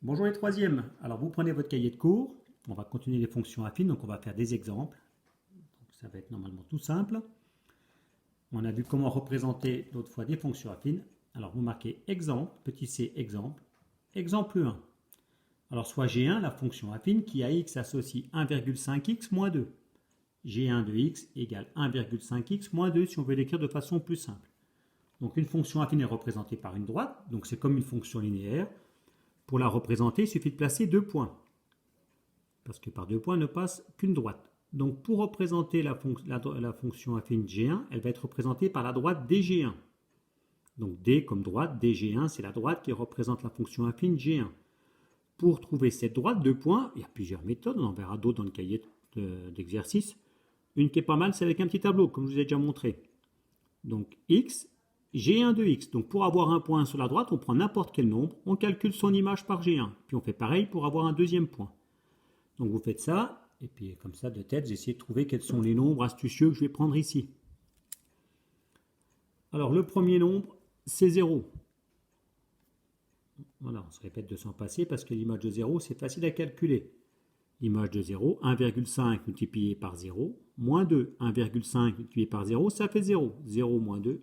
Bonjour les troisièmes. Alors vous prenez votre cahier de cours, on va continuer les fonctions affines, donc on va faire des exemples. Donc, ça va être normalement tout simple. On a vu comment représenter l'autre fois des fonctions affines. Alors vous marquez exemple, petit c exemple, exemple 1. Alors soit G1, la fonction affine qui à x associe 1,5x moins 2. G1 de x égale 1,5x moins 2 si on veut l'écrire de façon plus simple. Donc une fonction affine est représentée par une droite, donc c'est comme une fonction linéaire. Pour la représenter, il suffit de placer deux points. Parce que par deux points ne passe qu'une droite. Donc pour représenter la fonction affine G1, elle va être représentée par la droite DG1. Donc D comme droite, DG1, c'est la droite qui représente la fonction affine G1. Pour trouver cette droite, deux points, il y a plusieurs méthodes, on en verra d'autres dans le cahier d'exercice. Une qui est pas mal, c'est avec un petit tableau, comme je vous ai déjà montré. Donc X, G1 de X. Donc pour avoir un point sur la droite, on prend n'importe quel nombre, on calcule son image par G1. Puis on fait pareil pour avoir un deuxième point. Donc vous faites ça, et puis comme ça de tête, j'essaie de trouver quels sont les nombres astucieux que je vais prendre ici. Alors le premier nombre, c'est 0. Voilà, on se répète de s'en passer parce que l'image de 0, c'est facile à calculer. L'image de 0, 1,5 multiplié par 0, moins 2, 1,5 multiplié par 0, ça fait 0. 0 moins 2,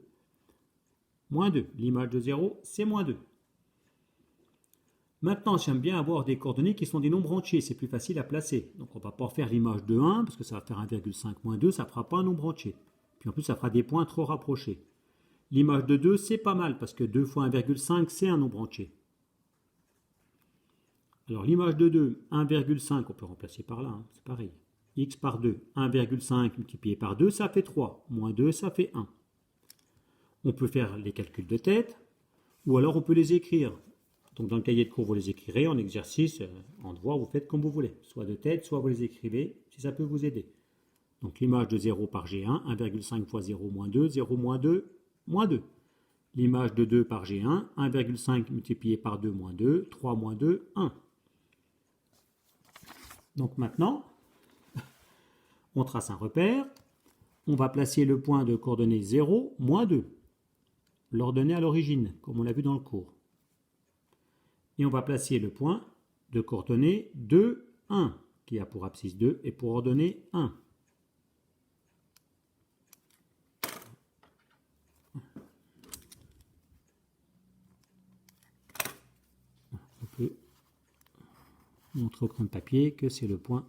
moins 2. L'image de 0, c'est moins 2. Maintenant, j'aime bien avoir des coordonnées qui sont des nombres entiers, c'est plus facile à placer. Donc on ne va pas faire l'image de 1, parce que ça va faire 1,5 moins 2, ça ne fera pas un nombre entier. Puis en plus, ça fera des points trop rapprochés. L'image de 2, c'est pas mal, parce que 2 fois 1,5, c'est un nombre entier. Alors l'image de 2, 1,5, on peut remplacer par là, hein, c'est pareil. X par 2, 1,5 multiplié par 2, ça fait 3. Moins 2, ça fait 1. On peut faire les calculs de tête, ou alors on peut les écrire. Donc dans le cahier de cours, vous les écrirez, en exercice, en devoir, vous faites comme vous voulez. Soit de tête, soit vous les écrivez, si ça peut vous aider. Donc l'image de 0 par G1, 1,5 fois 0 moins 2, 0 moins 2, moins 2. L'image de 2 par G1, 1,5 multiplié par 2 moins 2, 3 moins 2, 1. Donc maintenant, on trace un repère. On va placer le point de coordonnées 0, moins 2. L'ordonnée à l'origine, comme on l'a vu dans le cours. Et on va placer le point de coordonnées 2, 1, qui a pour abscisse 2 et pour ordonnée 1. On peut montrer au crayon de papier que c'est le point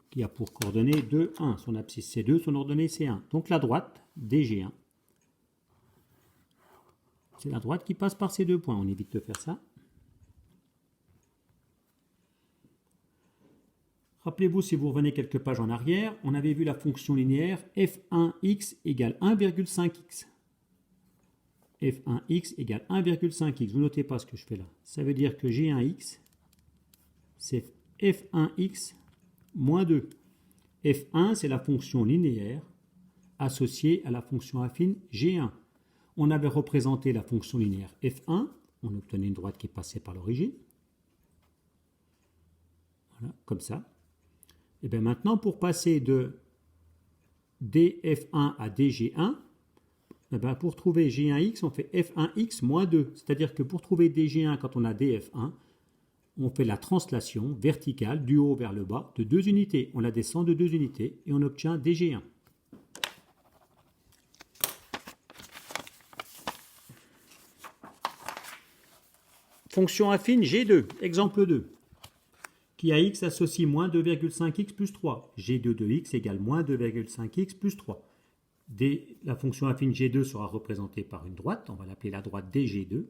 qui a pour coordonnées 2, 1. Son abscisse c'est 2, son ordonnée c'est 1. Donc la droite, DG1, c'est la droite qui passe par ces deux points. On évite de faire ça. Rappelez-vous, si vous revenez quelques pages en arrière, on avait vu la fonction linéaire f1x égale 1,5x. f1x égale 1,5x. Vous notez pas ce que je fais là. Ça veut dire que g1x, c'est f1x moins 2. f1, c'est la fonction linéaire associée à la fonction affine g1. On avait représenté la fonction linéaire f1. On obtenait une droite qui passait par l'origine. Voilà, comme ça. Et bien maintenant, pour passer de df1 à dg1, et bien pour trouver g1x, on fait f1x moins 2. C'est-à-dire que pour trouver dg1 quand on a df1, on fait la translation verticale du haut vers le bas de 2 unités. On la descend de 2 unités et on obtient dg1. Fonction affine g2, exemple 2. Qui à x associe moins 2,5x plus 3. G2 de x égale moins 2,5x plus 3. La fonction affine G2 sera représentée par une droite. On va l'appeler la droite DG2.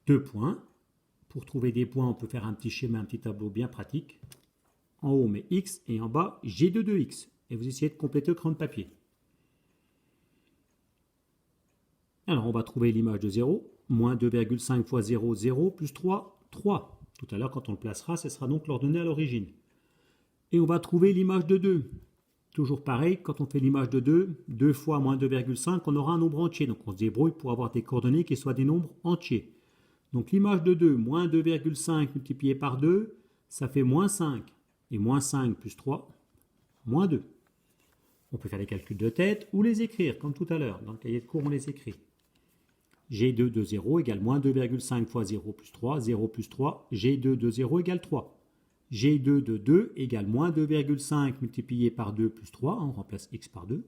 Deux points. Pour trouver des points, on peut faire un petit schéma, un petit tableau bien pratique. En haut, on met x et en bas, G2 de x. Et vous essayez de compléter le crayon de papier. Alors, on va trouver l'image de 0. Moins 2,5 fois 0, 0, plus 3, 3. Tout à l'heure, quand on le placera, ce sera donc l'ordonnée à l'origine. Et on va trouver l'image de 2. Toujours pareil, quand on fait l'image de 2, 2 fois moins 2,5, on aura un nombre entier. Donc on se débrouille pour avoir des coordonnées qui soient des nombres entiers. Donc l'image de 2, moins 2,5 multiplié par 2, ça fait moins 5. Et moins 5 plus 3, moins 2. On peut faire les calculs de tête ou les écrire, comme tout à l'heure. Dans le cahier de cours, on les écrit. G2 de 0 égale moins 2,5 fois 0 plus 3, 0 plus 3, G2 de 0 égale 3. G2 de 2 égale moins 2,5 multiplié par 2 plus 3, on remplace x par 2.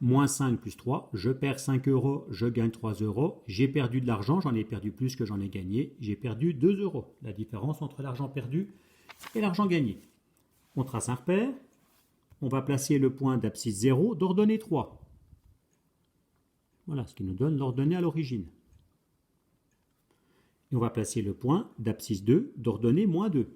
Moins 5 plus 3, je perds 5 euros, je gagne 3 euros. J'ai perdu de l'argent, j'en ai perdu plus que j'en ai gagné. J'ai perdu 2 euros. La différence entre l'argent perdu et l'argent gagné. On trace un repère. On va placer le point d'abscisse 0 d'ordonnée 3. Voilà ce qui nous donne l'ordonnée à l'origine. Et on va placer le point d'abscisse 2 d'ordonnée moins 2.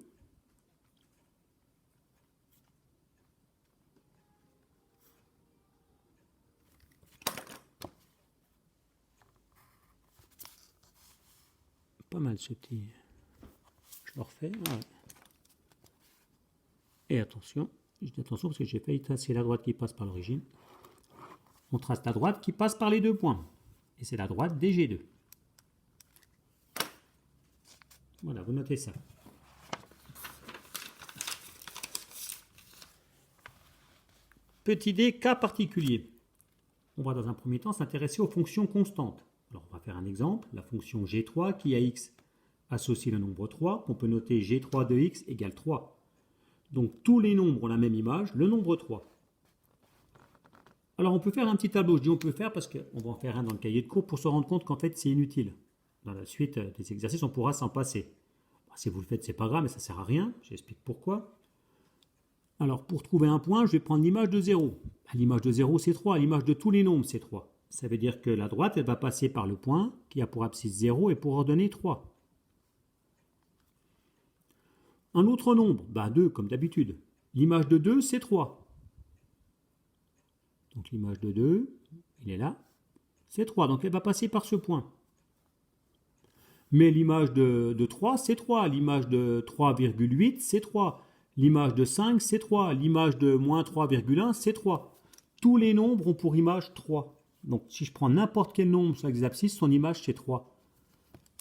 Pas mal ce petit. Je le refais. Ouais. Et attention, je dis attention parce que j'ai failli tracer la droite qui passe par l'origine. On trace la droite qui passe par les deux points. Et c'est la droite DG2. Voilà, vous notez ça. Petit d, cas particulier. On va dans un premier temps s'intéresser aux fonctions constantes. Alors on va faire un exemple, la fonction g3 qui à x associe le nombre 3, qu'on peut noter g3 de x égale 3. Donc tous les nombres ont la même image, le nombre 3. Alors on peut faire un petit tableau, je dis on peut faire parce qu'on va en faire un dans le cahier de cours pour se rendre compte qu'en fait c'est inutile. Dans la suite des exercices on pourra s'en passer. Si vous le faites c'est pas grave mais ça sert à rien, j'explique pourquoi. Alors pour trouver un point je vais prendre l'image de 0. L'image de 0 c'est 3, l'image de tous les nombres c'est 3. Ça veut dire que la droite elle va passer par le point qui a pour abscisse 0 et pour ordonnée 3. Un autre nombre, 2 comme d'habitude. L'image de 2 c'est 3. Donc l'image de 2, il est là, c'est 3. Donc elle va passer par ce point. Mais l'image de 3, c'est 3. L'image de 3,8, c'est 3. L'image de 5, c'est 3. L'image de moins 3,1, c'est 3. Tous les nombres ont pour image 3. Donc si je prends n'importe quel nombre sur l'axe des abscisses, son image c'est 3.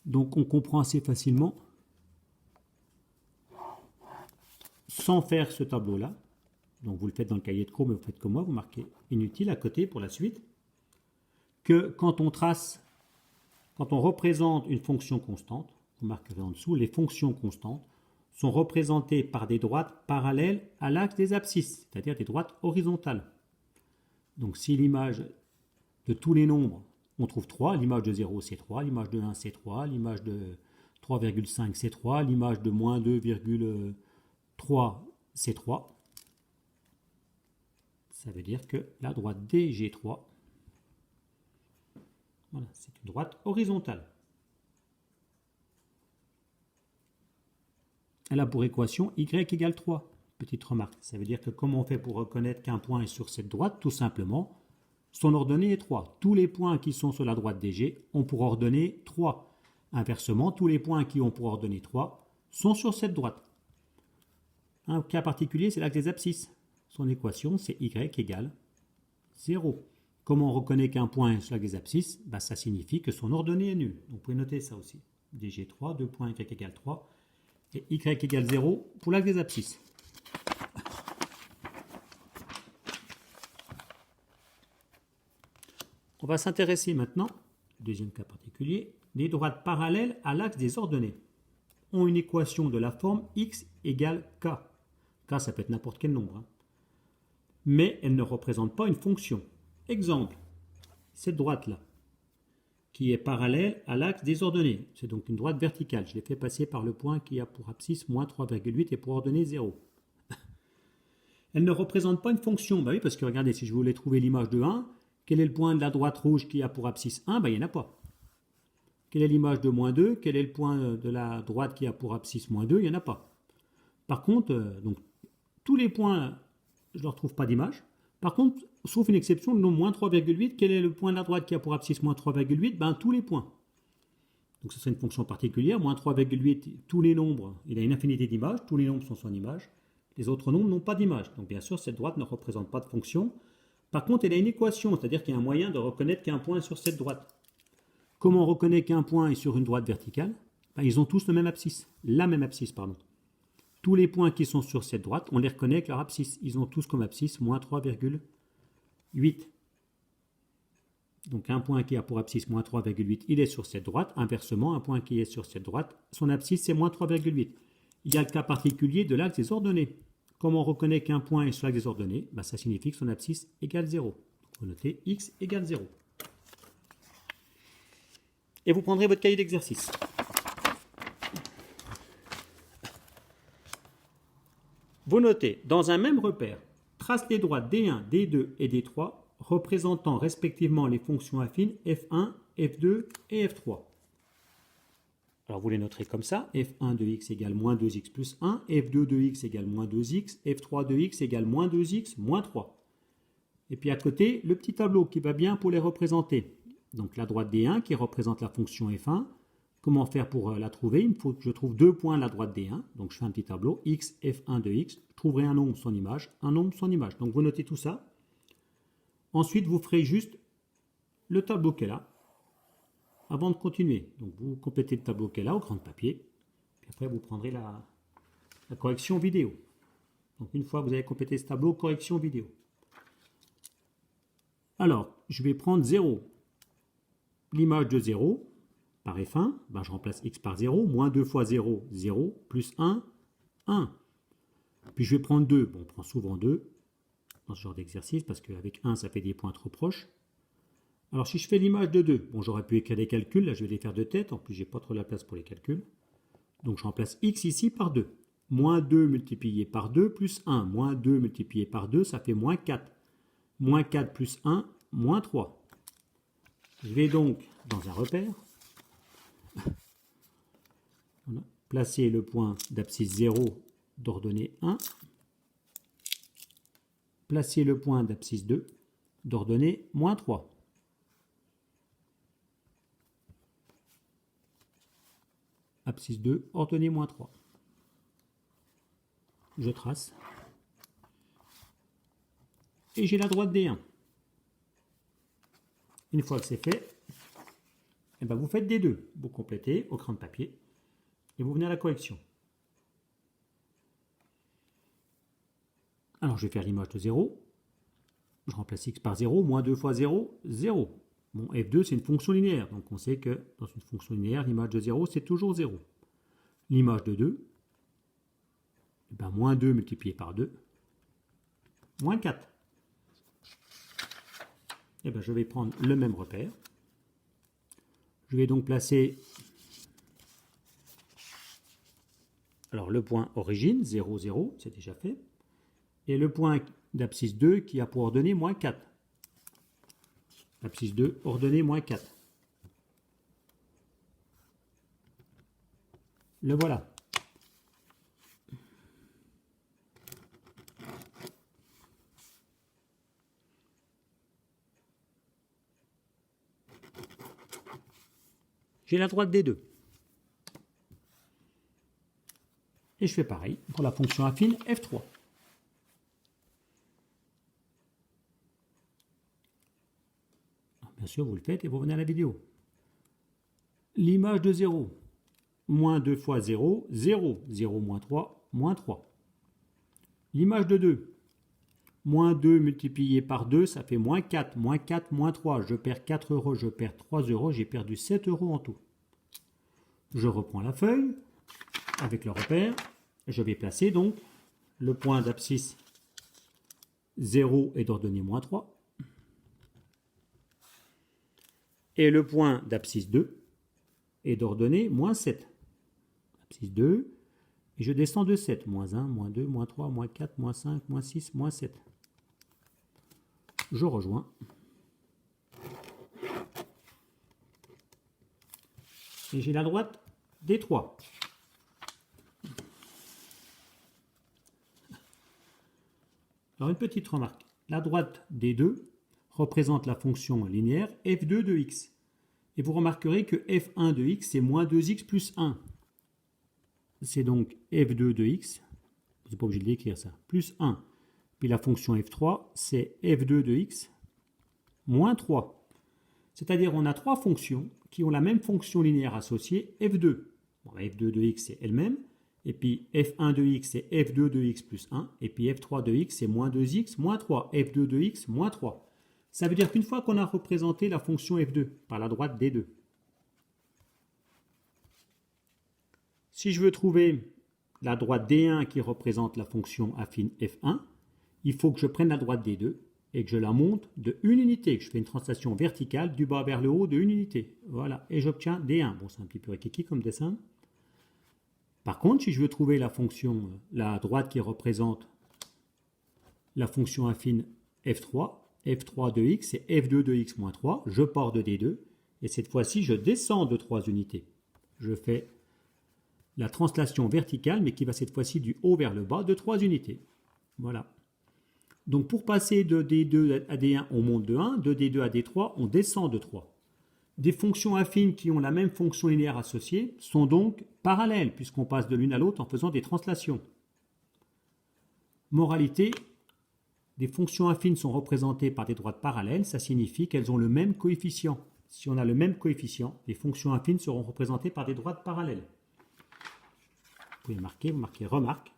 Donc on comprend assez facilement, sans faire ce tableau-là. Donc vous le faites dans le cahier de cours, mais vous faites comme moi, vous marquez inutile à côté pour la suite, que quand on représente une fonction constante, vous marquerez en dessous, les fonctions constantes sont représentées par des droites parallèles à l'axe des abscisses, c'est-à-dire des droites horizontales. Donc si l'image de tous les nombres, on trouve 3, l'image de 0 c'est 3, l'image de 1 c'est 3, l'image de 3,5 c'est 3, l'image de moins 2,3 c'est 3. Ça veut dire que la droite DG3, voilà, c'est une droite horizontale. Elle a pour équation y égale 3. Petite remarque, ça veut dire que comment on fait pour reconnaître qu'un point est sur cette droite? Tout simplement, son ordonnée est 3. Tous les points qui sont sur la droite DG ont pour ordonnée 3. Inversement, tous les points qui ont pour ordonnée 3 sont sur cette droite. Un cas particulier, c'est l'axe des abscisses. Son équation, c'est y égale 0. Comment on reconnaît qu'un point est sur l'axe des abscisses? Ça signifie que son ordonnée est nulle. Donc, vous pouvez noter ça aussi. DG3, 2 points y égale 3. Et y égale 0 pour l'axe des abscisses. On va s'intéresser maintenant, deuxième cas particulier, les droites parallèles à l'axe des ordonnées ont une équation de la forme x égale k. K, ça peut être n'importe quel nombre. Mais elle ne représente pas une fonction. Exemple, cette droite-là, qui est parallèle à l'axe des ordonnées. C'est donc une droite verticale. Je l'ai fait passer par le point qui a pour abscisse moins 3,8 et pour ordonnée 0. Elle ne représente pas une fonction. Oui, parce que regardez, si je voulais trouver l'image de 1, quel est le point de la droite rouge qui a pour abscisse 1? Il n'y en a pas. Quelle est l'image de moins 2? Quel est le point de la droite qui a pour abscisse moins 2? Il n'y en a pas. Par contre, donc, tous les points, je ne leur trouve pas d'image. Par contre, sauf une exception, le nombre moins 3,8, quel est le point de la droite qui a pour abscisse moins 3,8? Tous les points. Donc ce serait une fonction particulière. Moins 3,8, tous les nombres, il a une infinité d'images, tous les nombres sont son image. Les autres nombres n'ont pas d'image. Donc bien sûr, cette droite ne représente pas de fonction. Par contre, elle a une équation, c'est-à-dire qu'il y a un moyen de reconnaître qu'un point est sur cette droite. Comment on reconnaît qu'un point est sur une droite verticale? Ils ont tous le même abscisse, la même abscisse, pardon. Tous les points qui sont sur cette droite, on les reconnaît avec leur abscisse. Ils ont tous comme abscisse moins 3,8. Donc un point qui a pour abscisse moins 3,8, il est sur cette droite. Inversement, un point qui est sur cette droite, son abscisse c'est moins 3,8. Il y a le cas particulier de l'axe des ordonnées. Comme on reconnaît qu'un point est sur l'axe des ordonnées, ben ça signifie que son abscisse égale 0. Donc vous notez x égale 0. Et vous prendrez votre cahier d'exercice. Vous notez, dans un même repère, trace les droites D1, D2 et D3 représentant respectivement les fonctions affines f1, f2 et f3. Alors vous les noterez comme ça, f1 de x égale moins 2x plus 1, f2 de x égale moins 2x, f3 de x égale moins 2x moins 3. Et puis à côté, le petit tableau qui va bien pour les représenter. Donc la droite D1 qui représente la fonction f1. Comment faire pour la trouver? Il faut que je trouve deux points à la droite D1. Donc je fais un petit tableau, x, f1 de x. Je trouverai un nombre, son image, un nombre, son image. Donc vous notez tout ça. Ensuite, vous ferez juste le tableau qui est là avant de continuer. Donc vous complétez le tableau qui est là au crayon de papier. Puis après, vous prendrez la correction vidéo. Donc une fois que vous avez complété ce tableau, correction vidéo. Alors, je vais prendre 0. L'image de 0 par f1, ben je remplace x par 0. Moins 2 fois 0, 0. Plus 1, 1. Puis je vais prendre 2. Bon, on prend souvent 2 dans ce genre d'exercice parce qu'avec 1, ça fait des points trop proches. Alors si je fais l'image de 2, bon j'aurais pu écrire des calculs, là je vais les faire de tête, en plus j'ai pas trop la place pour les calculs. Donc je remplace x ici par 2. Moins 2 multiplié par 2 plus 1. Moins 2 multiplié par 2, ça fait moins 4. Moins 4 plus 1, moins 3. Je vais donc dans un repère, voilà, placer le point d'abscisse 0 d'ordonnée 1. Placer le point d'abscisse 2 d'ordonnée moins 3. Abscisse 2, ordonnée moins 3. Je trace. Et j'ai la droite D1. Une fois que c'est fait, eh ben vous faites des deux. Vous complétez au crayon de papier et vous venez à la correction. Alors je vais faire l'image de 0. Je remplace x par 0. Moins 2 fois 0, 0. Bon, f2 c'est une fonction linéaire. Donc on sait que dans une fonction linéaire, l'image de 0 c'est toujours 0. L'image de 2, eh ben, moins 2 multiplié par 2, moins 4. Eh ben, je vais prendre le même repère. Je vais donc placer alors, le point origine, 0, 0, c'est déjà fait. Et le point d'abscisse 2 qui a pour ordonnée moins 4. Abscisse 2, ordonnée moins 4. Le voilà. J'ai la droite des deux. Et je fais pareil pour la fonction affine f3. Alors, bien sûr, vous le faites et vous venez à la vidéo. L'image de 0. Moins 2 fois 0, 0. 0 moins 3, moins 3. L'image de 2. Moins 2 multiplié par 2, ça fait moins 4. Moins 4, moins 3. Je perds 4 euros, je perds 3 euros. J'ai perdu 7 euros en tout. Je reprends la feuille avec le repère. Je vais placer donc le point d'abscisse 0 est d'ordonnée moins 3. Et le point d'abscisse 2 est d'ordonnée moins 7. Abscisse 2. Et je descends de 7. Moins 1, moins 2, moins 3, moins 4, moins 5, moins 6, moins 7. Je rejoins. Et j'ai la droite des 3. Alors une petite remarque. La droite des 2 représente la fonction linéaire f2 de x. Et vous remarquerez que f1 de x c'est moins 2x plus 1. C'est donc f2 de x. Vous n'êtes pas obligé de l'écrire ça. Plus 1. Puis la fonction f3 c'est f2 de x moins 3. C'est-à-dire on a trois fonctions qui ont la même fonction linéaire associée f2. Bon, f2 de x c'est elle-même. Et puis f1 de x c'est f2 de x plus 1. Et puis f3 de x c'est moins 2x moins 3. f2 de x moins 3. Ça veut dire qu'une fois qu'on a représenté la fonction f2 par la droite D2, si je veux trouver la droite D1 qui représente la fonction affine f1, il faut que je prenne la droite D2 et que je la monte de 1 unité, que je fais une translation verticale du bas vers le haut de 1 unité. Voilà, et j'obtiens D1. Bon, c'est un petit peu rikiki comme dessin. Par contre, si je veux trouver la fonction, la droite qui représente la fonction affine f3, f3 de x, c'est f2 de x moins 3, je pars de D2, et cette fois-ci, je descends de 3 unités. Je fais la translation verticale, mais qui va cette fois-ci du haut vers le bas de 3 unités. Voilà. Donc pour passer de D2 à D1, on monte de 1, de D2 à D3, on descend de 3. Des fonctions affines qui ont la même fonction linéaire associée sont donc parallèles, puisqu'on passe de l'une à l'autre en faisant des translations. Moralité, des fonctions affines sont représentées par des droites parallèles, ça signifie qu'elles ont le même coefficient. Si on a le même coefficient, les fonctions affines seront représentées par des droites parallèles. Vous marquez remarque.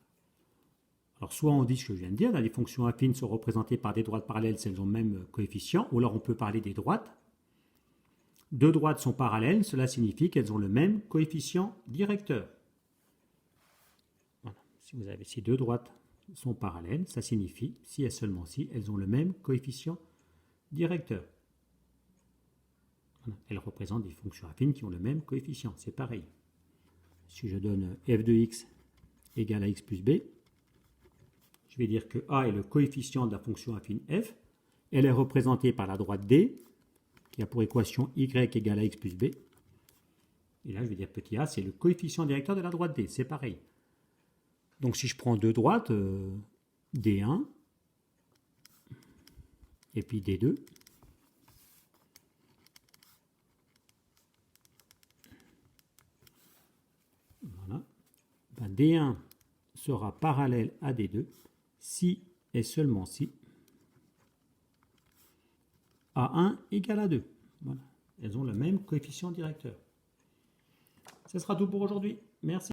Alors soit on dit ce que je viens de dire, là, les fonctions affines sont représentées par des droites parallèles si elles ont le même coefficient, ou alors on peut parler des droites. Deux droites sont parallèles, cela signifie qu'elles ont le même coefficient directeur. Voilà. Si vous avez ces deux droites sont parallèles, ça signifie, si et seulement si, elles ont le même coefficient directeur. Voilà. Elles représentent des fonctions affines qui ont le même coefficient, c'est pareil. Si je donne f de x égale à x plus b, je vais dire que a est le coefficient de la fonction affine f. Elle est représentée par la droite d, qui a pour équation y égale à x plus b. Et là, je vais dire petit a, c'est le coefficient directeur de la droite d. C'est pareil. Donc si je prends deux droites, d1 et puis d2, voilà, ben d1 sera parallèle à d2 si et seulement si A1 égale à 2. Voilà. Elles ont le même coefficient directeur. Ce sera tout pour aujourd'hui. Merci.